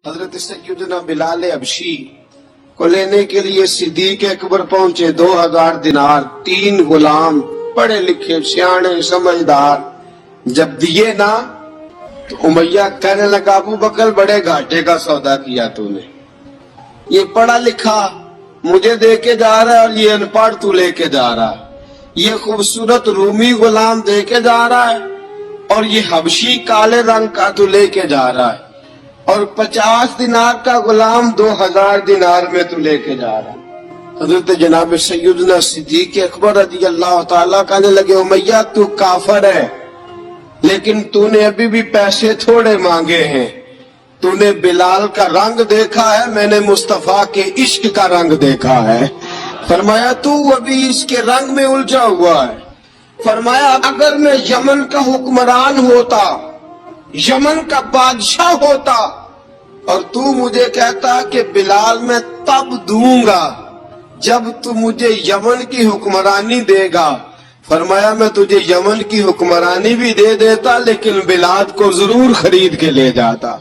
حضرت سیدنا بلال حبشی کو لینے کے لیے صدیق اکبر پہنچے، 2000 دینار، 3 غلام، پڑھے لکھے، سیانے، سمجھدار۔ جب دیے نا تو امیہ کہنے لگا ابو بکر بڑے گھاٹے کا سودا کیا تو نے، یہ پڑھا لکھا مجھے دے کے جا رہا ہے اور یہ ان پڑھ تو لے کے جا رہا ہے، یہ خوبصورت رومی غلام دے کے جا رہا ہے اور یہ حبشی کالے رنگ کا تو لے کے جا رہا ہے، اور 50 دینار کا غلام 2000 دینار میں تو لے کے جا رہا ہے۔ حضرت جناب سیدنا صدیق اکبر رضی اللہ تعالیٰ کہنے لگے امیہ تو کافر ہے، لیکن تو نے ابھی بھی پیسے تھوڑے مانگے ہیں، تو نے بلال کا رنگ دیکھا ہے، میں نے مصطفیٰ کے عشق کا رنگ دیکھا ہے۔ فرمایا تو ابھی اس کے رنگ میں الجھا ہوا ہے۔ فرمایا اگر میں یمن کا حکمران ہوتا، یمن کا بادشاہ ہوتا اور تو مجھے کہتا کہ بلال میں تب دوں گا جب تو مجھے یمن کی حکمرانی دے گا، فرمایا میں تجھے یمن کی حکمرانی بھی دے دیتا لیکن بلال کو ضرور خرید کے لے جاتا۔